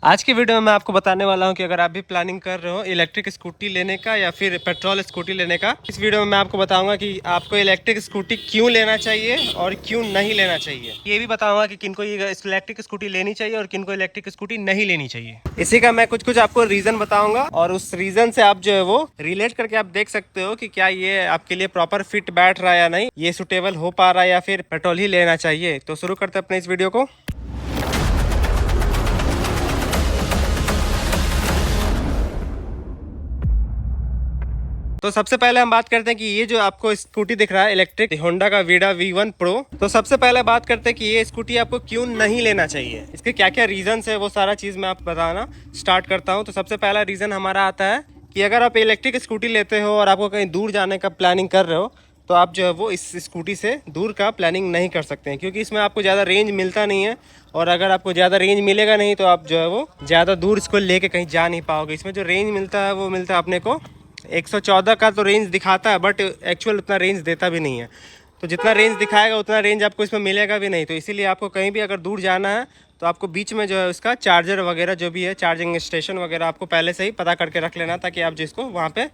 आज की वीडियो में मैं आपको बताने वाला हूं कि अगर आप भी प्लानिंग कर रहे हो इलेक्ट्रिक स्कूटी लेने का या फिर पेट्रोल स्कूटी लेने का। इस वीडियो में मैं आपको बताऊंगा कि आपको इलेक्ट्रिक स्कूटी क्यों लेना चाहिए और क्यों नहीं लेना चाहिए। ये भी बताऊंगा कि किनको ये इलेक्ट्रिक स्कूटी लेनी चाहिए और किनको इलेक्ट्रिक स्कूटी नहीं लेनी चाहिए। इसी का मैं कुछ आपको रीजन बताऊंगा और उस रीजन से आप जो है वो रिलेट करके आप देख सकते हो कि क्या ये आपके लिए प्रॉपर फिट बैठ रहा है या नहीं, ये सुटेबल हो पा रहा है या फिर पेट्रोल ही लेना चाहिए। तो शुरू करते हैं अपने इस वीडियो को। तो सबसे पहले हम बात करते हैं कि ये जो आपको स्कूटी दिख रहा है इलेक्ट्रिक होंडा का वीडा V1 प्रो, तो सबसे पहले बात करते हैं कि ये स्कूटी आपको क्यों नहीं लेना चाहिए, इसके क्या क्या रीजन है वो सारा चीज मैं आपको बताना स्टार्ट करता हूँ। तो सबसे पहला रीजन हमारा आता है कि अगर आप इलेक्ट्रिक स्कूटी लेते हो और आपको कहीं दूर जाने का प्लानिंग कर रहे हो तो आप जो है वो इस स्कूटी से दूर का प्लानिंग नहीं कर सकते हैं, क्योंकि इसमें आपको ज़्यादा रेंज मिलता नहीं है। और अगर आपको ज़्यादा रेंज मिलेगा नहीं तो आप जो है वो ज़्यादा दूर इसको लेके कहीं जा नहीं पाओगे। इसमें जो रेंज मिलता है वो मिलता है अपने को 114 का तो रेंज दिखाता है, बट एक्चुअल उतना रेंज देता भी नहीं है। तो जितना रेंज दिखाएगा उतना रेंज आपको इसमें मिलेगा भी नहीं। तो इसीलिए आपको कहीं भी अगर दूर जाना है तो आपको बीच में जो है उसका चार्जर वगैरह जो भी है, चार्जिंग स्टेशन वगैरह आपको पहले से ही पता करके रख लेना, ताकि आप जिसको वहाँ पे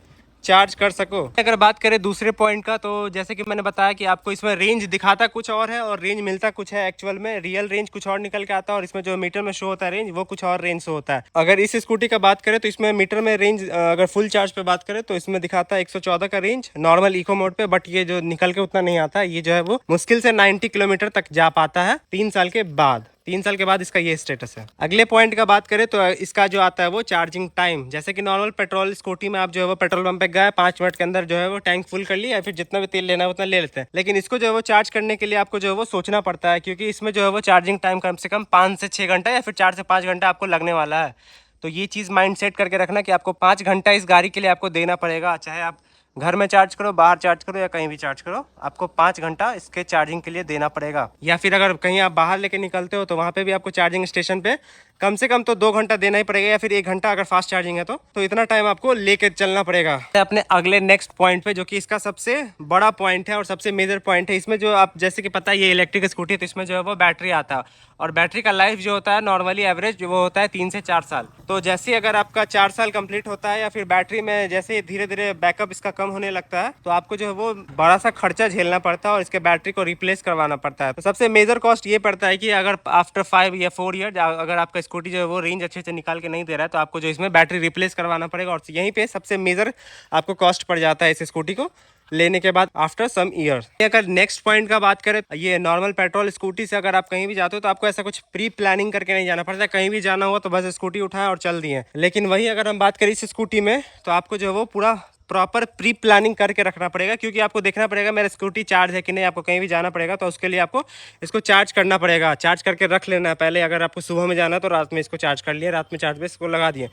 चार्ज कर सको। अगर बात करें दूसरे पॉइंट का, तो जैसे कि मैंने बताया कि आपको इसमें रेंज दिखाता कुछ और है और रेंज मिलता कुछ है। एक्चुअल में रियल रेंज कुछ और निकल के आता है और इसमें जो मीटर में शो होता है रेंज वो कुछ और रेंज शो होता है। अगर इस स्कूटी का बात करें तो इसमें मीटर में रेंज अगर फुल चार्ज पे बात करें तो इसमें दिखाता है 114 का रेंज नॉर्मल इको मोड पे, बट ये जो निकल के उतना नहीं आता। ये जो है वो मुश्किल से 90 किलोमीटर तक जा पाता है 3 साल के बाद इसका ये स्टेटस है। अगले पॉइंट का बात करें तो इसका जो आता है वो चार्जिंग टाइम। जैसे कि नॉर्मल पेट्रोल स्कूटी में आप जो है वो पेट्रोल पंप पे गए 5 मिनट के अंदर जो है वो टैंक फुल कर लिया या फिर जितना भी तेल लेना है उतना ले लेते हैं, लेकिन इसको जो है वो चार्ज करने के लिए आपको जो है वो सोचना पड़ता है, क्योंकि इसमें जो है वो चार्जिंग टाइम कम से कम 5 से 6 घंटा या फिर 4 से 5 घंटा आपको लगने वाला है। तो ये चीज़ माइंड सेट करके रखना कि आपको 5 घंटा इस गाड़ी के लिए आपको देना पड़ेगा। चाहे आप घर में चार्ज करो, बाहर चार्ज करो या कहीं भी चार्ज करो, आपको 5 घंटा इसके चार्जिंग के लिए देना पड़ेगा। या फिर अगर कहीं आप बाहर लेके निकलते हो तो वहाँ पे भी आपको चार्जिंग स्टेशन पे कम से कम तो 2 घंटा देना ही पड़ेगा, या फिर 1 घंटा अगर फास्ट चार्जिंग है तो इतना टाइम आपको लेके चलना पड़ेगा। अपने अगले नेक्स्ट पॉइंट पे, जो कि इसका सबसे बड़ा पॉइंट है और सबसे मेजर पॉइंट है। इसमें जो आप जैसे कि पता है ये इलेक्ट्रिक स्कूटी है तो इसमें जो है वो बैटरी आता है और बैटरी का लाइफ जो होता है नॉर्मली एवरेज वो होता है 3 से 4 साल। तो जैसे अगर आपका 4 साल कंप्लीट होता है या फिर बैटरी में जैसे धीरे धीरे बैकअप इसका कम होने लगता है तो आपको जो है वो बड़ा सा खर्चा झेलना पड़ता है और इसके बैटरी को रिप्लेस करवाना पड़ता है। तो सबसे मेजर कॉस्ट ये पड़ता है कि अगर आफ्टर 5 या 4 ईयर अगर आपका स्कूटी जो है वो रेंज अच्छे से निकाल के नहीं दे रहा है तो आपको जो इसमें बैटरी रिप्लेस करवाना पड़ेगा, और यहीं पे सबसे मेजर आपको कॉस्ट पड़ जाता है इस स्कूटी को लेने के बाद आफ्टर सम ईयर। अगर नेक्स्ट पॉइंट का बात करें, ये नॉर्मल पेट्रोल स्कूटी से अगर आप कहीं भी जाते हो तो आपको ऐसा कुछ प्री प्लानिंग करके नहीं जाना पड़ता। कहीं भी जाना हुआ तो बस स्कूटी उठाया और चल दिए। लेकिन वही अगर हम बात करें इस स्कूटी में तो आपको जो है वो पूरा प्रॉपर प्री प्लानिंग करके रखना पड़ेगा, क्योंकि आपको देखना पड़ेगा मेरा स्कूटी चार्ज है कि नहीं। आपको कहीं भी जाना पड़ेगा तो उसके लिए आपको इसको चार्ज करना पड़ेगा, चार्ज करके रख लेना है पहले। अगर आपको सुबह में जाना है तो रात में इसको चार्ज कर लिया, रात में चार्ज पे इसको लगा दिए।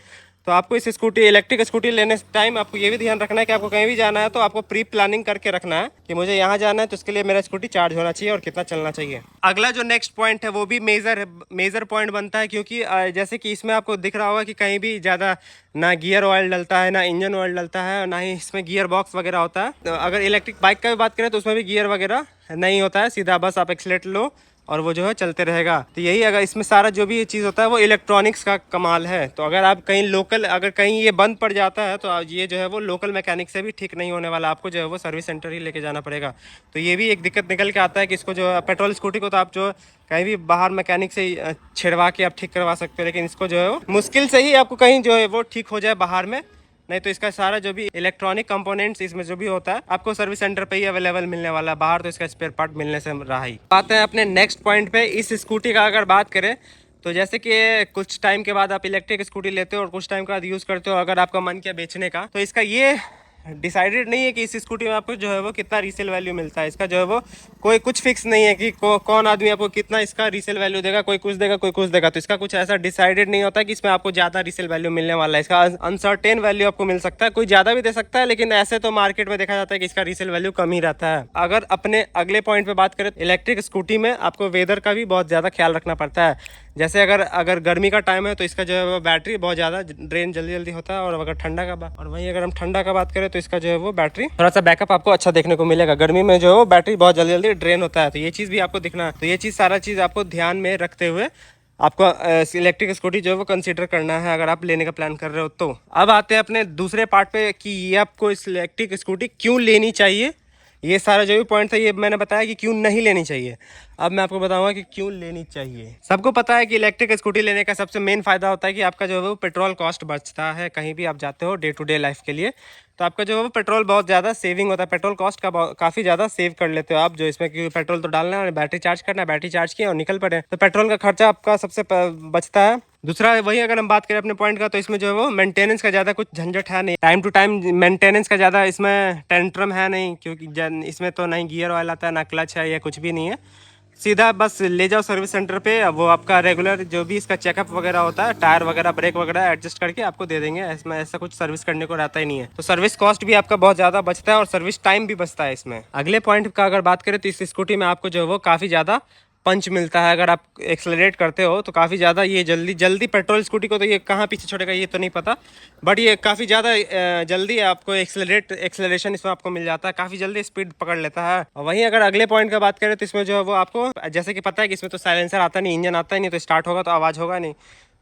तो आपको इस स्कूटी इलेक्ट्रिक स्कूटी लेने टाइम आपको ये भी ध्यान रखना है कि आपको कहीं भी जाना है तो आपको प्री प्लानिंग करके रखना है कि मुझे यहाँ जाना है तो इसके लिए मेरा स्कूटी चार्ज होना चाहिए और कितना चलना चाहिए। अगला जो नेक्स्ट पॉइंट है वो भी मेजर पॉइंट बनता है, क्योंकि जैसे कि इसमें आपको दिख रहा होगा कि कहीं भी ज़्यादा ना गियर ऑयल डलता है, ना इंजन ऑयल डलता है, ना ही इसमें गियर बॉक्स वगैरह होता है। तो अगर इलेक्ट्रिक बाइक का भी बात करें तो उसमें भी गियर वगैरह नहीं होता है, सीधा बस आप एक्सीलेटर लो और वो जो है चलते रहेगा। तो यही अगर इसमें सारा जो भी ये चीज़ होता है वो इलेक्ट्रॉनिक्स का कमाल है। तो अगर आप कहीं लोकल अगर कहीं ये बंद पड़ जाता है तो ये जो है वो लोकल मैकेनिक से भी ठीक नहीं होने वाला, आपको जो है वो सर्विस सेंटर ही लेके जाना पड़ेगा। तो ये भी एक दिक्कत निकल के आता है कि इसको जो पेट्रोल स्कूटी को तो आप जो कहीं भी बाहर मैकेनिक से छिड़वा के आप ठीक करवा सकते हो, लेकिन इसको जो है वो मुश्किल से ही आपको कहीं जो है वो ठीक हो जाए बाहर में, नहीं तो इसका सारा जो भी इलेक्ट्रॉनिक कंपोनेंट्स इसमें जो भी होता है आपको सर्विस सेंटर पे ही अवेलेबल मिलने वाला है, बाहर तो इसका स्पेयर पार्ट मिलने से रहा ही। आते हैं अपने नेक्स्ट पॉइंट पे। इस स्कूटी का अगर बात करें तो जैसे कि कुछ टाइम के बाद आप इलेक्ट्रिक स्कूटी लेते हो और कुछ टाइम के बाद यूज़ करते हो, अगर आपका मन किया बेचने का तो इसका ये डिसाइडेड नहीं है कि इस स्कूटी में आपको जो है वो कितना रीसेल वैल्यू मिलता है। इसका जो है वो कोई कुछ फिक्स नहीं है कि कौन आदमी आपको कितना इसका रीसेल वैल्यू देगा, कोई कुछ देगा कोई कुछ देगा। तो इसका कुछ ऐसा डिसाइडेड नहीं होता कि इसमें आपको ज़्यादा रीसेल वैल्यू मिलने वाला है। इसका अनसर्टेन वैल्यू आपको मिल सकता है, कोई ज़्यादा भी दे सकता है, लेकिन ऐसे तो मार्केट में देखा जाता है कि इसका रीसेल वैल्यू कम ही रहता है। अगर अपने अगले पॉइंट पर बात करें, इलेक्ट्रिक स्कूटी में आपको वेदर का भी बहुत ज़्यादा ख्याल रखना पड़ता है। जैसे अगर गर्मी का टाइम है तो इसका जो है वो बैटरी बहुत ज़्यादा ड्रेन जल्दी होता है, और अगर ठंडा का और वहीं अगर हम ठंडा का बात करें तो इसका जो है वो बैटरी थोड़ा सा बैकअप आपको अच्छा देखने को मिलेगा। गर्मी में जो है वो बैटरी बहुत जल्दी ड्रेन होता है, तो ये चीज़ भी आपको दिखना है। तो ये चीज़ सारा चीज़ आपको ध्यान में रखते हुए आपको इलेक्ट्रिक स्कूटी जो है वो कंसीडर करना है अगर आप लेने का प्लान कर रहे हो। तो अब आते हैं अपने दूसरे पार्ट पे कि ये आपको इस इलेक्ट्रिक स्कूटी क्यों लेनी चाहिए। ये सारा जो भी पॉइंट था ये मैंने बताया कि क्यों नहीं लेनी चाहिए। अब मैं आपको बताऊंगा कि क्यों लेनी चाहिए। सबको पता है कि इलेक्ट्रिक स्कूटी लेने का सबसे मेन फायदा होता है कि आपका जो है वो पेट्रोल कॉस्ट बचता है। कहीं भी आप जाते हो डे टू डे लाइफ के लिए तो आपका जो है वो पेट्रोल बहुत ज़्यादा सेविंग होता है। पेट्रोल कॉस्ट का काफ़ी ज़्यादा सेव कर लेते हो आप, जो इसमें कि पेट्रोल तो डालना है, बैटरी चार्ज करना है, बैटरी चार्ज किया और निकल पड़े, तो पेट्रोल का खर्चा आपका सबसे बचता है। दूसरा वही अगर हम बात करें अपने पॉइंट का, तो इसमें जो है वो मेंटेनेंस का ज़्यादा कुछ झंझट है नहीं। टाइम टू टाइम मेंटेनेंस का ज़्यादा इसमें टेंट्रम है नहीं, क्योंकि इसमें तो नहीं गियर ऑयल आता है, ना क्लच है, या कुछ भी नहीं है। सीधा बस ले जाओ सर्विस सेंटर पे, वो आपका रेगुलर जो भी इसका चेकअप वगैरह होता है, टायर वगैरह ब्रेक वगैरह एडजस्ट करके आपको दे देंगे। इसमें ऐसा कुछ सर्विस करने को रहता ही नहीं है, तो सर्विस कॉस्ट भी आपका बहुत ज़्यादा बचता है और सर्विस टाइम भी बचता है इसमें। अगले पॉइंट का अगर बात करें तो इस स्कूटी में आपको जो है वो काफ़ी ज़्यादा पंच मिलता है। अगर आप एक्सेलरेट करते हो तो काफ़ी ज़्यादा ये जल्दी पेट्रोल स्कूटी को तो ये कहाँ पीछे छोड़ेगा ये तो नहीं पता, बट ये काफ़ी ज़्यादा जल्दी आपको एक्सेलरेशन इसमें आपको मिल जाता है, काफ़ी जल्दी स्पीड पकड़ लेता है। और वहीं अगर अगले पॉइंट का बात करें तो इसमें जो है वो आपको जैसे कि पता है कि इसमें तो साइलेंसर आता नहीं, इंजन आता ही नहीं, तो स्टार्ट होगा तो आवाज़ होगा नहीं।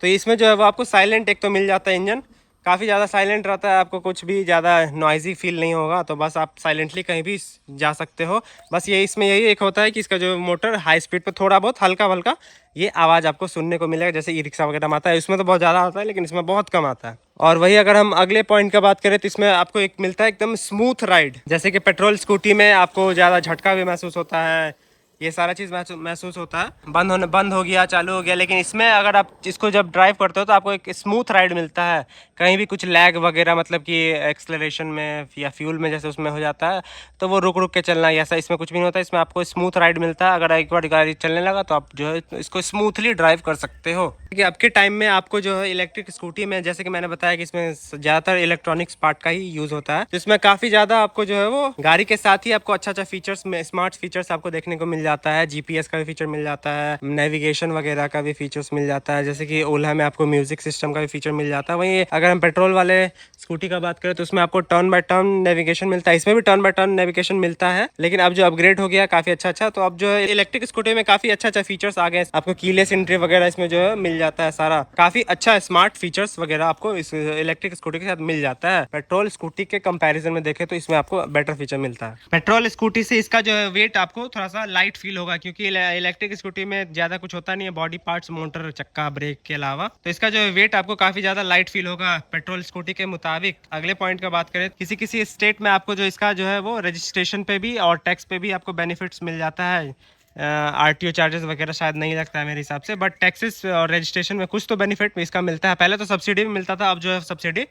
तो इसमें जो है वो आपको साइलेंट एक तो मिल जाता है, इंजन काफ़ी ज़्यादा साइलेंट रहता है, आपको कुछ भी ज़्यादा नॉइजी फील नहीं होगा, तो बस आप साइलेंटली कहीं भी जा सकते हो। बस ये इसमें यही एक होता है कि इसका जो मोटर हाई स्पीड पर थोड़ा बहुत हल्का हल्का ये आवाज़ आपको सुनने को मिलेगा, जैसे ई रिक्शा वगैरह में आता है, इसमें तो बहुत ज़्यादा आता है लेकिन इसमें बहुत कम आता है। और वही अगर हम अगले पॉइंट का बात करें तो इसमें आपको एक मिलता है एकदम स्मूथ राइड। जैसे कि पेट्रोल स्कूटी में आपको ज़्यादा झटका भी महसूस होता है, ये सारा चीज़ महसूस होता है, बंद हो गया, चालू हो गया, लेकिन इसमें अगर आप इसको जब ड्राइव करते हो तो आपको एक स्मूथ राइड मिलता है। कहीं भी कुछ लैग वगैरह, मतलब कि एक्सलरेशन में या फ्यूल में जैसे उसमें हो जाता है, तो वो रुक के चलना, ऐसा इसमें कुछ भी नहीं होता। इसमें आपको स्मूथ राइड मिलता है। अगर एक बार गाड़ी चलने लगा तो आप जो है इसको स्मूथली ड्राइव कर सकते हो। कि अब के टाइम में आपको जो है इलेक्ट्रिक स्कूटी में, जैसे कि मैंने बताया कि इसमें ज़्यादातर इलेक्ट्रॉनिक्स पार्ट का ही यूज़ होता है, तो इसमें काफ़ी ज़्यादा आपको जो है वो गाड़ी के साथ ही आपको अच्छा फीचर्स में स्मार्ट फीचर्स आपको देखने को मिल जाता है। जीपीएस का भी फीचर मिल जाता है, नेविगेशन वगैरह का भी फीचर्स मिल जाता है, जैसे कि ओला में आपको म्यूजिक सिस्टम का भी फीचर मिल जाता है। वहीं अगर हम पेट्रोल वाले स्कूटी का बात करें तो उसमें आपको टर्न बाय टर्न नेविगेशन मिलता है, इसमें भी टर्न बाय टर्न नेविगेशन मिलता है, लेकिन अब जो अपग्रेड हो गया काफ़ी अच्छा, तो अब जो है इलेक्ट्रिक स्कूटी में काफ़ी अच्छा फीचर्स आ गए। आपको कीलेस एंट्री वगैरह इसमें जो है मिल जाता है, सारा काफ़ी अच्छा स्मार्ट फीचर्स वगैरह आपको इस इलेक्ट्रिक स्कूटी के साथ मिल जाता है। पेट्रोल स्कूटी के कंपैरिजन में देखें तो इसमें आपको बेटर फीचर मिलता है। पेट्रोल स्कूटी से इसका जो है वेट आपको थोड़ा सा लाइट फील होगा, क्योंकि इलेक्ट्रिक स्कूटी में ज़्यादा कुछ होता नहीं है, बॉडी पार्ट्स, मोटर, चक्का, ब्रेक के अलावा, तो इसका जो है वेट आपको काफ़ी ज़्यादा लाइट फील होगा पेट्रोल स्कूटी के मुताबिक। अगले पॉइंट का बात करें, किसी किसी स्टेट में आपको जो इसका जो है वो रजिस्ट्रेशन पे भी और टैक्स पे भी आपको बेनिफिट्स मिल जाता है। आरटीओ चार्जेस वगैरह शायद नहीं लगता है मेरे हिसाब से, बट टैक्सेस और रजिस्ट्रेशन में कुछ तो बेनिफिट इसका मिलता है। पहले तो सब्सिडी भी मिलता था, अब जो है सब्सिडी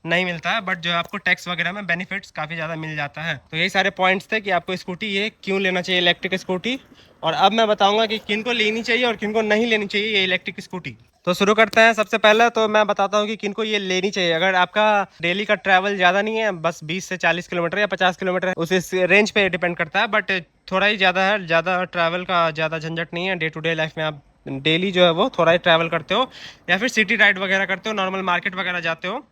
नहीं मिलता है, बट जो है आपको टैक्स वगैरह में बेनिफिट्स काफ़ी ज़्यादा मिल जाता है। तो यही सारे पॉइंट्स थे कि आपको स्कूटी ये क्यों लेना चाहिए, इलेक्ट्रिक स्कूटी। और अब मैं बताऊंगा कि किन को लेनी चाहिए और किन को नहीं लेनी चाहिए ये इलेक्ट्रिक स्कूटी। तो शुरू करते हैं। सबसे पहले तो मैं बताता हूँ कि किन को ये लेनी चाहिए। अगर आपका डेली का ट्रैवल ज़्यादा नहीं है, बस 20 से 40 किलोमीटर या 50 किलोमीटर है, उस रेंज पे डिपेंड करता है, बट थोड़ा ही ज़्यादा है, ज़्यादा ट्रैवल का ज़्यादा झंझट नहीं है। डे टू डे लाइफ में आप डेली जो है वो थोड़ा ही ट्रैवल करते हो, या फिर सिटी राइड वगैरह करते हो, नॉर्मल मार्केट वगैरह जाते हो,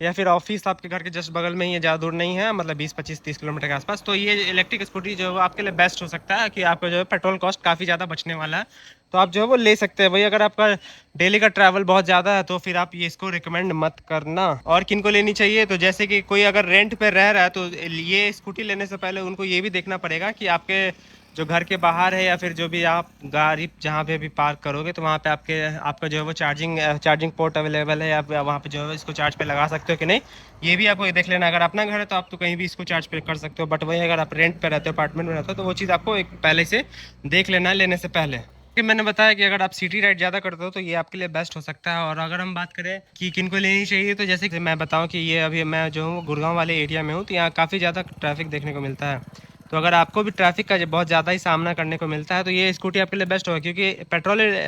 या फिर ऑफिस आपके घर के जस्ट बगल में ही है, ज़्यादा दूर नहीं है, मतलब 20-25-30 किलोमीटर के आसपास, तो ये इलेक्ट्रिक स्कूटी जो है वो आपके लिए बेस्ट हो सकता है कि आपका जो है पेट्रोल कॉस्ट काफ़ी ज़्यादा बचने वाला है, तो आप जो है वो ले सकते हैं। वही अगर आपका डेली का ट्रैवल बहुत ज़्यादा है तो फिर आप ये इसको रिकमेंड मत करना। और किन को लेनी चाहिए, तो जैसे कि कोई अगर रेंट पे रह रहा है तो ये स्कूटी लेने से पहले उनको ये भी देखना पड़ेगा कि आपके जो घर के बाहर है या फिर जो भी आप गाड़ी जहाँ पे भी पार्क करोगे तो वहाँ पे आपका जो है वो चार्जिंग पोर्ट अवेलेबल है, आप वहाँ पे जो है इसको चार्ज पे लगा सकते हो कि नहीं, ये भी आपको देख लेना। अगर अपना घर है तो आप तो कहीं भी इसको चार्ज पे कर सकते हो, बट वही अगर आप रेंट पे रहते हो, अपार्टमेंट में रहते हो, तो वो चीज़ आपको एक पहले से देख लेना है लेने से पहले। कि मैंने बताया कि अगर आप सिटी राइड ज़्यादा करते हो तो ये आपके लिए बेस्ट हो सकता है। और अगर हम बात करें कि किन को लेनी चाहिए, तो जैसे कि मैं बताऊं कि ये अभी मैं जो हूँ गुड़गांव वाले एरिया में हूँ, तो यहाँ काफ़ी ज़्यादा ट्रैफिक देखने को मिलता है। तो अगर आपको भी ट्रैफिक का बहुत ज़्यादा ही सामना करने को मिलता है तो ये स्कूटी आपके लिए बेस्ट होगा, क्योंकि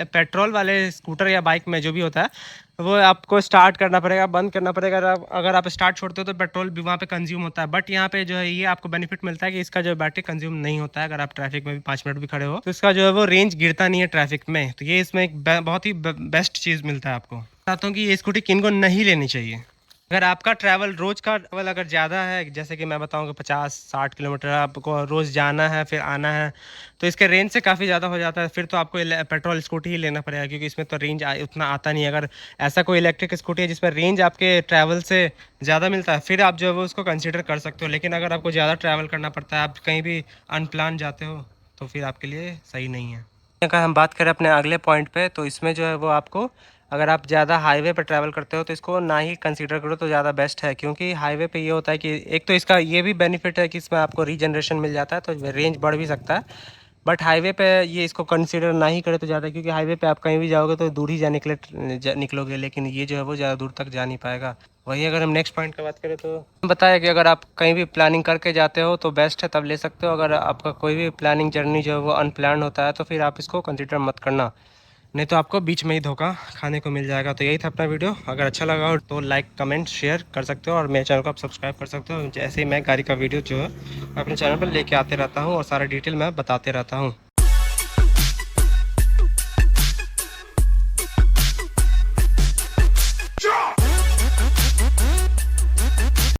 पेट्रोल वाले स्कूटर या बाइक में जो भी होता है वो आपको स्टार्ट करना पड़ेगा, बंद करना पड़ेगा। अगर आप स्टार्ट छोड़ते हो तो पेट्रोल भी वहाँ पे कंज्यूम होता है, बट यहाँ पे जो है ये आपको बेनिफिट मिलता है कि इसका जो बैटरी कंज्यूम नहीं होता है। अगर आप ट्रैफिक में भी 5 मिनट भी खड़े हो तो इसका जो है वो रेंज गिरता नहीं है ट्रैफिक में, तो ये इसमें एक बहुत ही बेस्ट चीज़ मिलता है आपको। बताता हूँ कि ये स्कूटी किन को नहीं लेनी चाहिए। अगर आपका ट्रैवल रोज का ट्रैवल अगर ज़्यादा है, जैसे कि मैं बताऊँ कि 50-60 किलोमीटर आपको रोज़ जाना है फिर आना है, तो इसके रेंज से काफ़ी ज़्यादा हो जाता है। फिर तो आपको पेट्रोल स्कूटी ही लेना पड़ेगा, क्योंकि इसमें तो रेंज उतना आता नहीं है। अगर ऐसा कोई इलेक्ट्रिक स्कूटी है जिसमें रेंज आपके ट्रैवल से ज़्यादा मिलता है, फिर आप जो है वो उसको कंसिडर कर सकते हो। लेकिन अगर आपको ज़्यादा ट्रैवल करना पड़ता है, आप कहीं भी अनप्लान जाते हो, तो फिर आपके लिए सही नहीं है। अगर हम बात करें अपने अगले पॉइंट पे, तो इसमें जो है वो आपको, अगर आप ज़्यादा हाईवे पर ट्रैवल करते हो तो इसको ना ही कंसीडर करो तो ज़्यादा बेस्ट है। क्योंकि हाईवे पे ये होता है कि एक तो इसका ये भी बेनिफिट है कि इसमें आपको रीजनरेशन मिल जाता है, तो रेंज बढ़ भी सकता है। बट हाईवे पे ये इसको कंसीडर ना ही करें तो ज़्यादा, क्योंकि हाईवे पे आप कहीं भी जाओगे तो दूर ही निकलोगे, लेकिन ये जो है वो ज़्यादा दूर तक जा नहीं पाएगा। वही अगर हम नेक्स्ट पॉइंट की बात करें तो बताया कि अगर आप कहीं भी प्लानिंग करके जाते हो तो बेस्ट है, तब ले सकते हो। अगर आपका कोई भी प्लानिंग जर्नी जो है वो अनप्लान होता है, तो फिर आप इसको कंसिडर मत करना, नहीं तो आपको बीच में ही धोखा खाने को मिल जाएगा। तो यही था अपना वीडियो। अगर अच्छा लगा हो तो लाइक कमेंट शेयर कर सकते हो, और मेरे चैनल को आप सब्सक्राइब कर सकते हो। जैसे ही मैं गाड़ी का वीडियो जो है अपने चैनल पर लेके आते रहता हूँ और सारा डिटेल मैं बताते रहता हूँ।